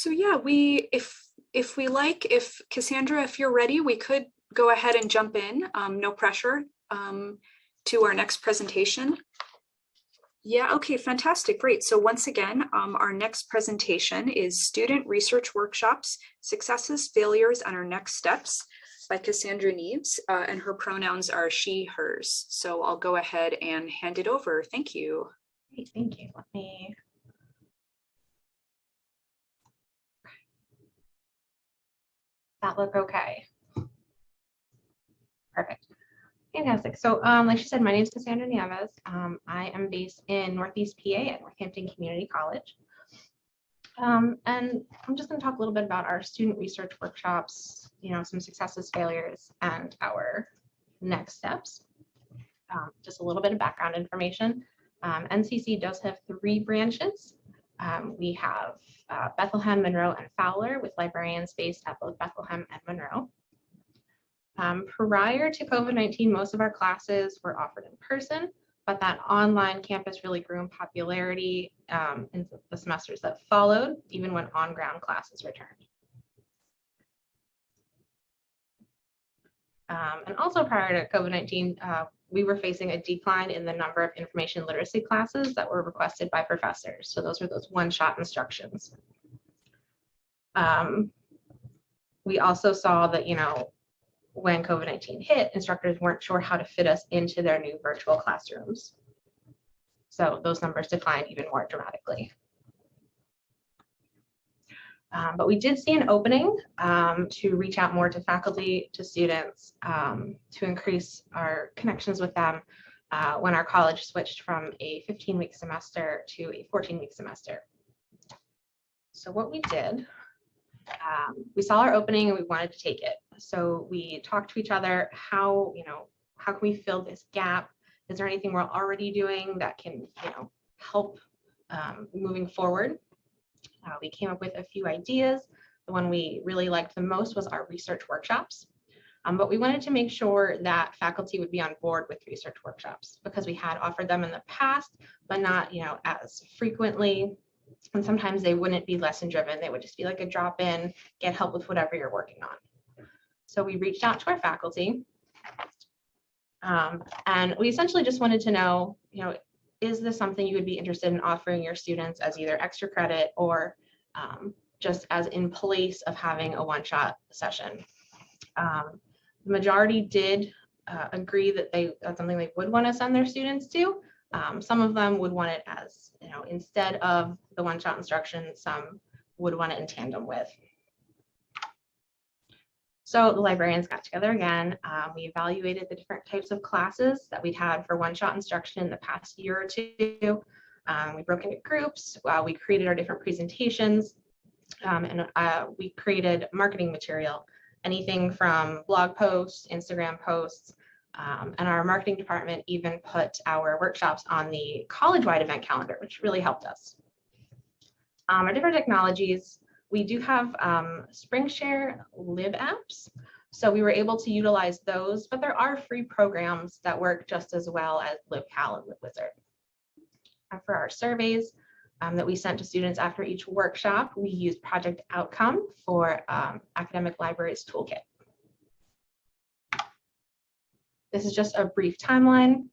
So yeah, if Cassandra, if you're ready, we could go ahead and jump in, no pressure, to our next presentation. Yeah, okay, fantastic, great. So once again, our next presentation is Student Research Workshops, Successes, Failures, and Our Next Steps by Cassandra Nieves, and her pronouns are she, hers. So I'll go ahead and hand it over. Thank you. Great, thank you. Let me. That look okay? Perfect. Fantastic. So like she said, my name is Cassandra Nieves. I am based in Northeast PA at Northampton Community College. And I'm just going to talk a little bit about our student research workshops, some successes, failures, and our next steps. Just a little bit of background information. NCC does have 3 branches. We have Bethlehem, Monroe, and Fowler, with librarians based at both Bethlehem and Monroe. Prior to COVID-19, most of our classes were offered in person, but that online campus really grew in popularity in the semesters that followed, even when on-ground classes returned. And also prior to COVID-19, we were facing a decline in the number of information literacy classes that were requested by professors. So those were those one-shot instructions. We also saw that, when COVID-19 hit, instructors weren't sure how to fit us into their new virtual classrooms. So those numbers declined even more dramatically. But we did see an opening to reach out more to faculty, to students, to increase our connections with them when our college switched from a 15-week semester to a 14-week semester. So what we did, we saw our opening and we wanted to take it. So we talked to each other, how can we fill this gap? Is there anything we're already doing that can, help moving forward? We came up with a few ideas. The one we really liked the most was our research workshops. But we wanted to make sure that faculty would be on board with research workshops because we had offered them in the past, but not, as frequently. And sometimes they wouldn't be lesson driven. They would just be like a drop in, get help with whatever you're working on. So we reached out to our faculty. And we essentially just wanted to know, is this something you would be interested in offering your students as either extra credit or just as in place of having a one-shot session? The majority did agree that that's something they would want to send their students to. Some of them would want it as, instead of the one-shot instruction, some would want it in tandem with. So the librarians got together again. We evaluated the different types of classes that we'd had for one-shot instruction in the past year or two. We broke into groups. We created our different presentations, and we created marketing material, anything from blog posts, Instagram posts, and our marketing department even put our workshops on the college-wide event calendar, which really helped us. Our different technologies, we do have SpringShare lib apps. So we were able to utilize those, but there are free programs that work just as well as LibCal and LibWizard. And for our surveys that we sent to students after each workshop, we used Project Outcome for Academic Libraries Toolkit. This is just a brief timeline,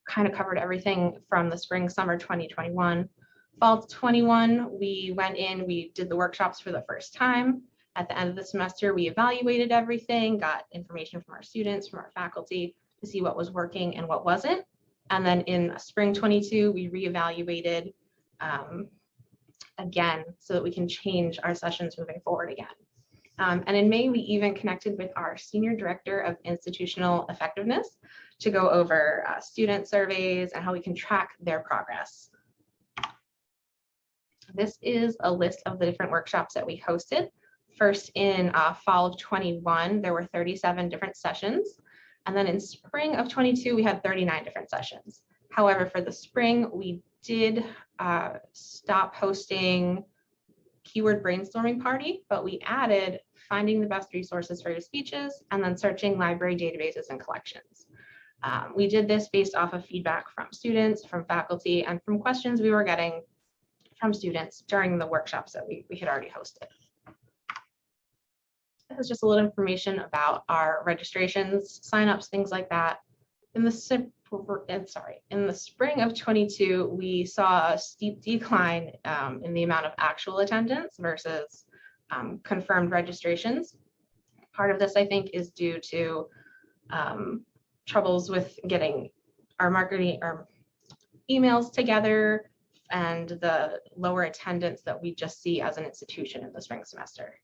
kind of covered everything from the spring, summer 2021. Fall 21, we went in, we did the workshops for the first time. At the end of the semester, we evaluated everything, got information from our students, from our faculty to see what was working and what wasn't. And then in spring 22, we reevaluated again so that we can change our sessions moving forward again. And in May, we even connected with our Senior Director of Institutional Effectiveness to go over student surveys and how we can track their progress. This is a list of the different workshops that we hosted. First, in fall of 21, there were 37 different sessions. And then in spring of 22, we had 39 different sessions. However, for the spring, we did stop hosting keyword brainstorming party, but we added finding the best resources for your speeches and then searching library databases and collections. We did this based off of feedback from students, from faculty, and from questions we were getting from students during the workshops that we had already hosted. This is just a little information about our registrations, signups, things like that. In the spring of 22, we saw a steep decline in the amount of actual attendance versus confirmed registrations. Part of this, I think, is due to troubles with getting our emails together and the lower attendance that we just see as an institution in the spring semester.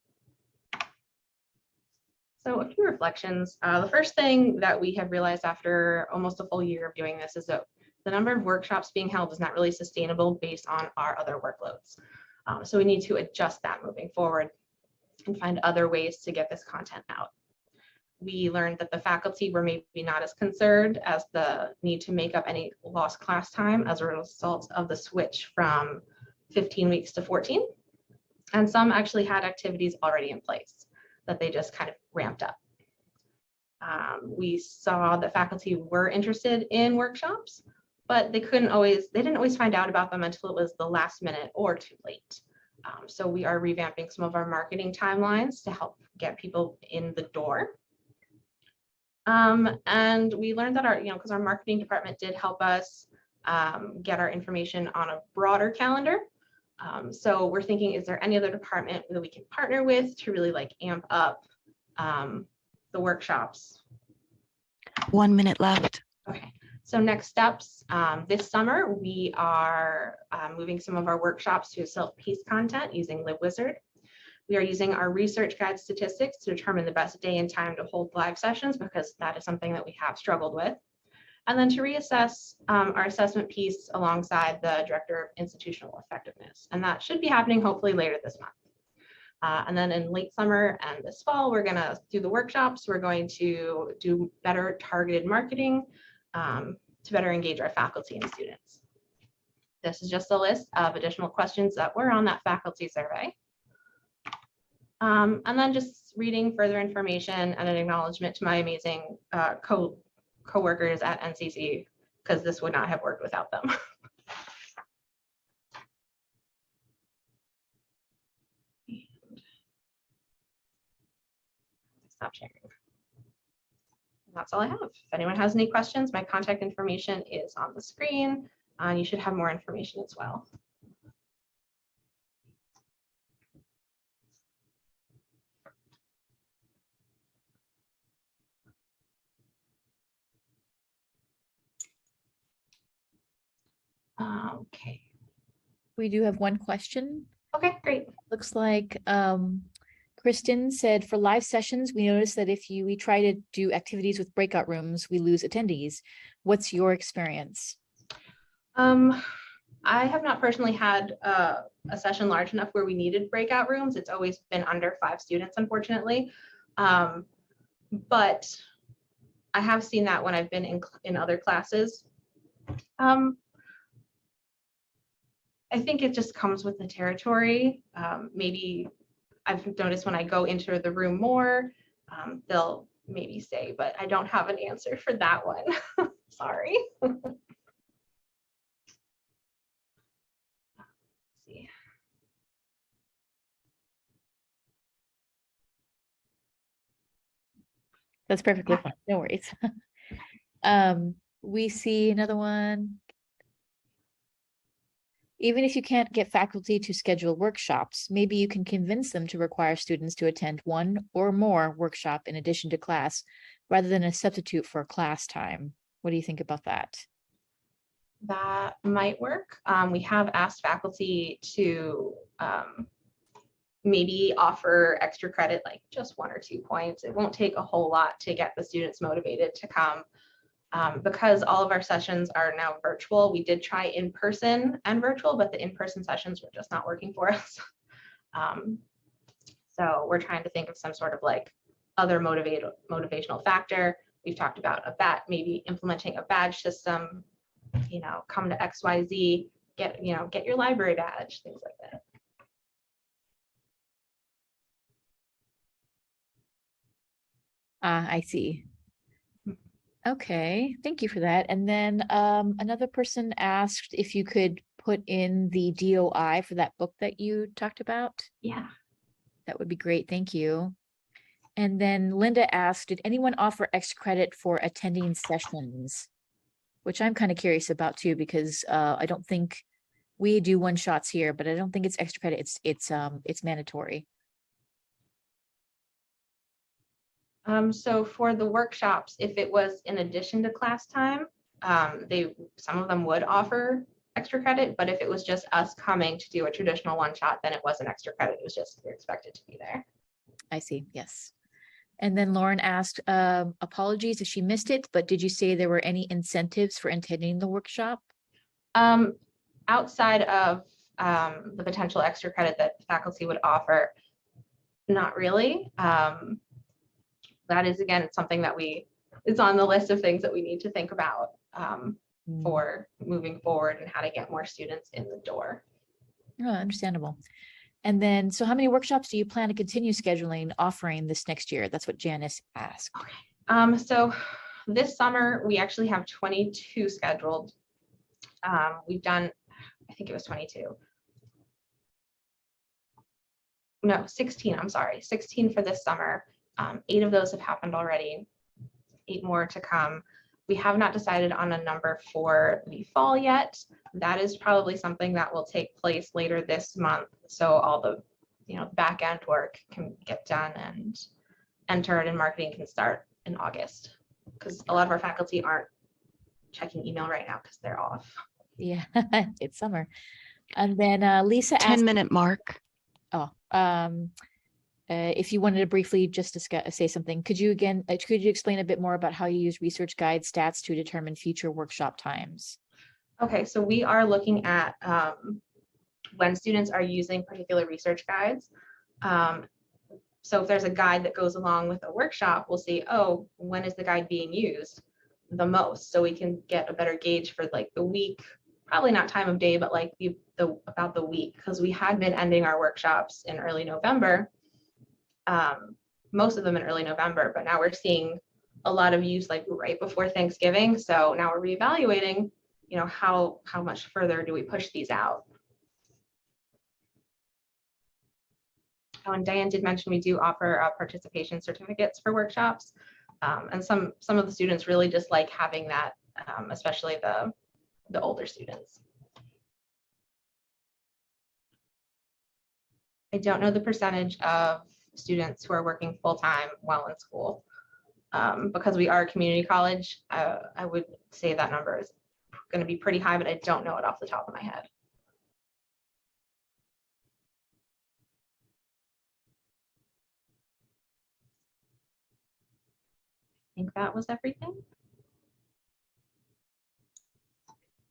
So a few reflections. The first thing that we have realized after almost a full year of doing this is that the number of workshops being held is not really sustainable based on our other workloads. So we need to adjust that moving forward and find other ways to get this content out. We learned that the faculty were maybe not as concerned as the need to make up any lost class time as a result of the switch from 15 weeks to 14. And some actually had activities already in place that they just kind of ramped up. We saw that faculty were interested in workshops, but they didn't always find out about them until it was the last minute or too late. So we are revamping some of our marketing timelines to help get people in the door. And we learned that because our marketing department did help us get our information on a broader calendar. So we're thinking, is there any other department that we can partner with to really like amp up the workshops? 1 minute left. Okay, so next steps. This summer, we are moving some of our workshops to self-paced content using LibWizard. We are using our research guide statistics to determine the best day and time to hold live sessions, because that is something that we have struggled with. And then to reassess our assessment piece alongside the Director of Institutional Effectiveness. And that should be happening hopefully later this month. And then in late summer and this fall, we're gonna do the workshops. We're going to do better targeted marketing to better engage our faculty and students. This is just a list of additional questions that were on that faculty survey. And then just reading further information and an acknowledgement to my amazing co-workers at NCC, because this would not have worked without them. Stop sharing. That's all I have. If anyone has any questions, my contact information is on the screen, and you should have more information as well. Okay. We do have one question. Okay, great. Looks like Kristen said, for live sessions, we noticed that if we try to do activities with breakout rooms, we lose attendees. What's your experience? I have not personally had a session large enough where we needed breakout rooms. It's always been under 5 students, unfortunately. But I have seen that when I've been in other classes. I think it just comes with the territory. Maybe I've noticed when I go into the room more, they'll maybe say, but I don't have an answer for that one. Sorry. See. That's perfectly fine. No worries. We see another one. Even if you can't get faculty to schedule workshops, maybe you can convince them to require students to attend one or more workshop in addition to class, rather than a substitute for class time. What do you think about that? That might work. We have asked faculty to maybe offer extra credit, like just 1 or 2 points. It won't take a whole lot to get the students motivated to come. Because all of our sessions are now virtual, we did try in person and virtual, but the in-person sessions were just not working for us. So we're trying to think of some sort of like other motivational factor. We've talked about maybe implementing a badge system, come to XYZ, get your library badge, things like that. I see. Okay, thank you for that. And then another person asked if you could put in the DOI for that book that you talked about? Yeah. That would be great. Thank you. And then Linda asked, did anyone offer extra credit for attending sessions? Which I'm kind of curious about too, because I don't think we do one shots here, but I don't think it's extra credit. It's mandatory. So for the workshops, if it was in addition to class time, some of them would offer extra credit, but if it was just us coming to do a traditional one shot, then it wasn't extra credit. It was just you're expected to be there. I see. Yes. And then Lauren asked, apologies if she missed it, but did you say there were any incentives for attending the workshop? Outside of the potential extra credit that faculty would offer, not really. That is, again, it's something that it's on the list of things that we need to think about for moving forward and how to get more students in the door. Oh, understandable. And then, so how many workshops do you plan to continue scheduling, offering this next year? That's what Janice asked. Okay. So this summer, we actually have 22 scheduled. We've done, I think it was 22. No, 16, I'm sorry, 16 for this summer. 8 of those have happened already, 8 more to come. We have not decided on a number for the fall yet. That is probably something that will take place later this month. So all the back end work can get done and entered and marketing can start in August, because a lot of our faculty aren't checking email right now because they're off. Yeah, it's summer. And then Lisa asked, 10-minute mark. If you wanted to briefly just say something, could you explain a bit more about how you use research guide stats to determine future workshop times? Okay, so we are looking at when students are using particular research guides. So if there's a guide that goes along with a workshop, we'll see, oh, when is the guide being used the most? So we can get a better gauge for like the week, probably not time of day, but like about the week, because we had been ending our workshops in early November. Most of them in early November, but now we're seeing a lot of use like right before Thanksgiving. So now we're reevaluating, how much further do we push these out? Oh, and Diane did mention we do offer participation certificates for workshops. And some of the students really just like having that, especially the older students. I don't know the percentage of students who are working full-time while in school. Because we are a community college, I would say that number is going to be pretty high, but I don't know it off the top of my head. I think that was everything.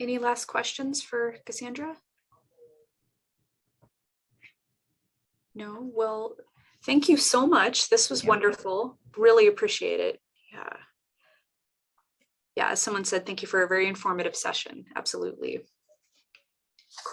Any last questions for Cassandra? No? Well, thank you so much. This was wonderful. Really appreciate it. Yeah. Yeah, as someone said, thank you for a very informative session. Absolutely.